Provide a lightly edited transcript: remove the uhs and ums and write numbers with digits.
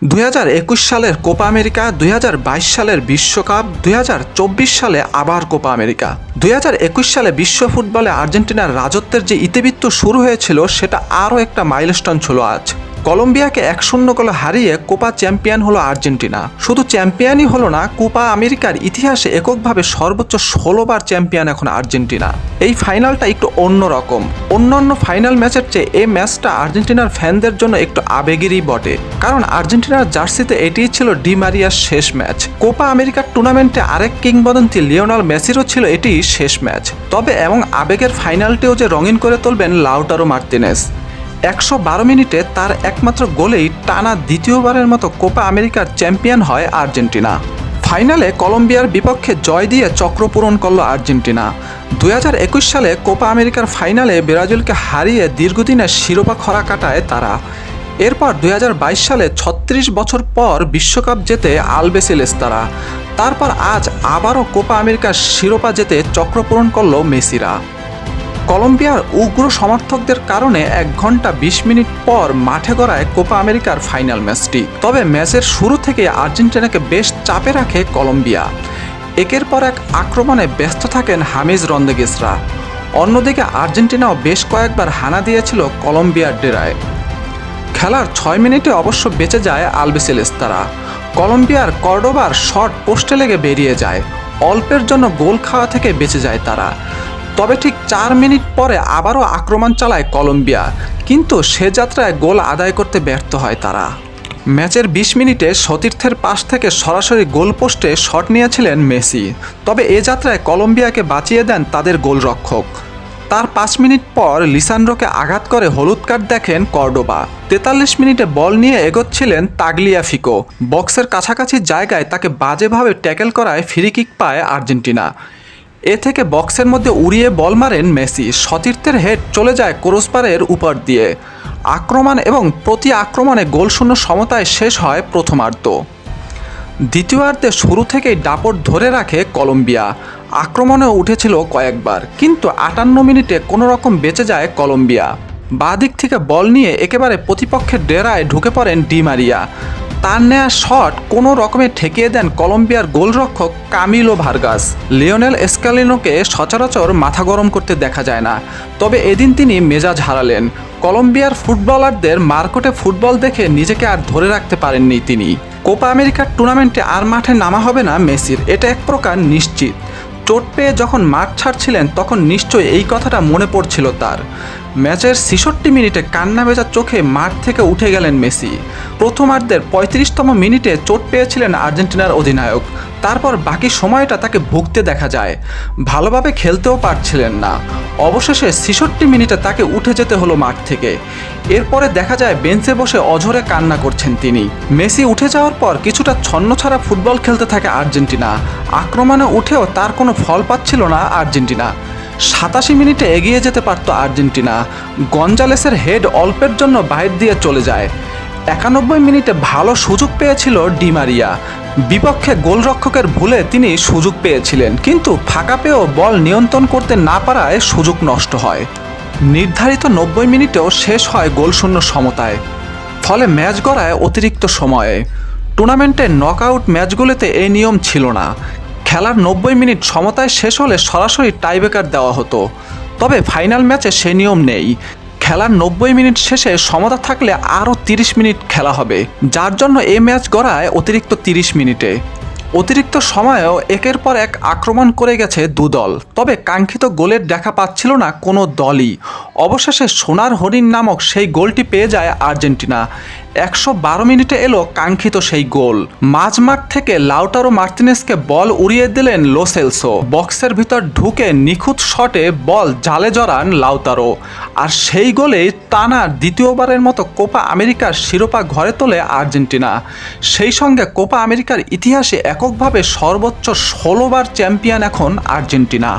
2021 সালের Copa America, 2022 সালের বিশ্বকাপ, 2024 সালে আবার কোপা আমেরিকা। 2021 সালে বিশ্ব ফুটবলে আর্জেন্টিনার রাজত্বের যে ইতিবৃত্ত শুরু হয়েছিল সেটা আরও একটা মাইলস্টোন ছিল আজ। কলম্বিয়াকে 1-0 গোলে হারিয়ে কোপা চ্যাম্পিয়ন হলো আর্জেন্টিনা। শুধু চ্যাম্পিয়নই হলো না, কোপা আমেরিকার ইতিহাসে এককভাবে সর্বোচ্চ 16 বার চ্যাম্পিয়ন এখন আর্জেন্টিনা। এই ফাইনালটা একটু অন্যরকম। অন্যান্য ফাইনাল ম্যাচের চেয়ে এই ম্যাচটা আর্জেন্টিনার ফ্যানদের জন্য একটু আবেগেরই বটে, কারণ আর্জেন্টিনার জার্সিতে এটিই ছিল ডি মারিয়ার শেষ ম্যাচ। কোপা আমেরিকার টুর্নামেন্টে আরেক কিংবদন্তি লিওনেল মেসিরও ছিল এটি শেষ ম্যাচ। তবে এমন আবেগের ফাইনালটিও যে রঙিন করে তুলবেন লাউটারো মার্তিনেজ। 112 মিনিটে তার একমাত্র গোলেই টানা দ্বিতীয়বারের মতো কোপা আমেরিকার চ্যাম্পিয়ন হয় আর্জেন্টিনা। ফাইনালে কলম্বিয়ার বিপক্ষে জয় দিয়ে চক্র পূরণ করল আর্জেন্টিনা। 2021 সালে কোপা আমেরিকার ফাইনালে ব্রাজিলকে হারিয়ে দীর্ঘদিনের শিরোপা খরা কাটায় তারা। এরপর 2022 সালে 36 বছর পর বিশ্বকাপ জেতে আলবিসেলেস তারা। তারপর আজ আবারও কোপা আমেরিকার শিরোপা জেতে চক্র পূরণ করল মেসিরা। কলম্বিয়ার উগ্র সমর্থকদের কারণে 1 ঘন্টা 20 মিনিট পর মাঠে গড়ায় কোপা আমেরিকার ফাইনাল ম্যাচটি। তবে ম্যাচের শুরু থেকে আর্জেন্টিনাকে বেশ চাপে রাখে কলম্বিয়া। একের পর এক আক্রমণে ব্যস্ত থাকেন হামিজ রদ্রিগেজরা। অন্যদিকে আর্জেন্টিনাও বেশ কয়েকবার হানা দিয়েছিল কলম্বিয়ার ডেরায়। খেলার 6 মিনিটে অবশ্য বেঁচে যায় আলবিসেলেস তারা। কলম্বিয়ার কর্ডোবার শট পোস্টে লেগে বেরিয়ে যায়। অল্পের জন্য গোল খাওয়া থেকে বেঁচে যায় তারা। তবে ঠিক 4 মিনিট পরে আবারও আক্রমণ চালায় কলম্বিয়া, কিন্তু সে যাত্রায় গোল আদায় করতে ব্যর্থ হয় তারা। ম্যাচের 20 মিনিটে সতীর্থের পাশ থেকে সরাসরি গোল পোস্টে শট নিয়েছিলেন মেসি। তবে এ যাত্রায় কলম্বিয়াকে বাঁচিয়ে দেন তাদের গোলরক্ষক। তার 5 মিনিট পর লিসান্ড্রোকে আঘাত করে হলুদ কার্ড দেখেন কর্ডোবা। 43 মিনিটে বল নিয়ে এগোচ্ছিলেন তাগলিয়াফিকো। বক্সের কাছাকাছি জায়গায় তাকে বাজেভাবে ট্যাকেল করায় ফ্রি কিক পায় আর্জেন্টিনা। এ থেকে বক্সের মধ্যে উড়িয়ে বল মারেন মেসি। সতীর্থের হেড চলে যায় ক্রসবারের উপর দিয়ে। আক্রমণ এবং প্রতি আক্রমণে গোলশূন্য সমতায় শেষ হয় প্রথমার্ধ। দ্বিতীয়ার্ধে শুরু থেকেই দাপট ধরে রাখে কলম্বিয়া। আক্রমণে উঠেছিল কয়েকবার, কিন্তু 58 মিনিটে কোনো রকম বেঁচে যায় কলম্বিয়া। বাঁ দিক থেকে বল নিয়ে একেবারে প্রতিপক্ষের ডেরায় ঢুকে পড়েন ডি মারিয়া। তার নেয়া শট কোনো রকমে ঠেকিয়ে দেন কলম্বিয়ার গোলরক্ষক কামিলো ভার্গাস। লিওনেল স্ক্যালিনোকে সচরাচর মাথা গরম করতে দেখা যায় না, তবে এদিন তিনি মেজাজ হারালেন। কলম্বিয়ার ফুটবলারদের মারকোটে ফুটবল দেখে নিজেকে আর ধরে রাখতে পারেননি তিনি। কোপা আমেরিকার টুর্নামেন্টে আর মাঠে নামা হবে না মেসির, এটা এক প্রকার নিশ্চিত। চোট পেয়ে যখন মাঠ ছাড়ছিলেন তখন নিশ্চয়ই এই কথাটা মনে পড়ছিল তার। ম্যাচের 66 মিনিটে কান্না ভেজা চোখে মাঠ থেকে উঠে গেলেন মেসি। প্রথমার্ধের 35তম মিনিটে চোট পেয়েছিলেন আর্জেন্টিনার অধিনায়ক। তারপর বাকি সময়টা তাকে ভুগতে দেখা যায়। ভালোভাবে খেলতেও পারছিলেন না। অবশেষে 66 মিনিটে তাকে উঠে যেতে হলো মাঠ থেকে। এরপরে দেখা যায় বেঞ্চে বসে অঝরে কান্না করছেন তিনি। মেসি উঠে যাওয়ার পর কিছুটা ছন্নছাড়া ফুটবল খেলতে থাকে আর্জেন্টিনা। আক্রমণে উঠেও তার কোনো ফল পাচ্ছিল না আর্জেন্টিনা। 87 মিনিটে এগিয়ে যেতে পারত আর্জেন্টিনা। গঞ্জালেসের হেড অল্পের জন্য বাইরে দিয়ে চলে যায়। 91 মিনিটে ভালো সুযোগ পেয়েছিল ডি মারিয়া। বিপক্ষে গোলরক্ষকের ভুলে তিনি সুযোগ পেয়েছিলেন, কিন্তু ফাঁকা পেয়েও বল নিয়ন্ত্রণ করতে না পারায় সুযোগ নষ্ট হয়। নির্ধারিত 90 মিনিটেও শেষ হয় গোলশূন্য সমতায়। ফলে ম্যাচ গড়ায় অতিরিক্ত সময়ে। টুর্নামেন্টের নকআউট ম্যাচগুলোতে এই নিয়ম ছিল না। খেলার 90 মিনিট সমতায় শেষ হলে সরাসরি টাইব্রেকার দেওয়া হতো। তবে ফাইনাল ম্যাচে সে নিয়ম নেই। খেলার 90 মিনিট শেষে সমতা থাকলে আরও 30 মিনিট খেলা হবে, যার জন্য এই ম্যাচ গড়ায় অতিরিক্ত 30 মিনিটে। অতিরিক্ত সময়েও একের পর এক আক্রমণ করে গেছে দুদল, তবে কাঙ্ক্ষিত গোলের দেখা পাচ্ছিল না কোনো দলই। অবশেষে সোনার হরিণ নামক সেই গোলটি পেয়ে যায় আর্জেন্টিনা। 112 মিনিটে এলো কাঙ্ক্ষিত সেই গোল। মাঝমাঠ থেকে লাউটারো মার্তিনেজকে বল উড়িয়ে দিলেন লো সেলসো। বক্সের ভিতর ঢুকে নিখুঁত শটে বল জালে জড়ান লাউতারো। আর সেই গোলেই টানা দ্বিতীয়বারের মতো কোপা আমেরিকার শিরোপা ঘরে তোলে আর্জেন্টিনা। সেই সঙ্গে কোপা আমেরিকার ইতিহাসে এককভাবে সর্বোচ্চ 16 বার চ্যাম্পিয়ন এখন আর্জেন্টিনা।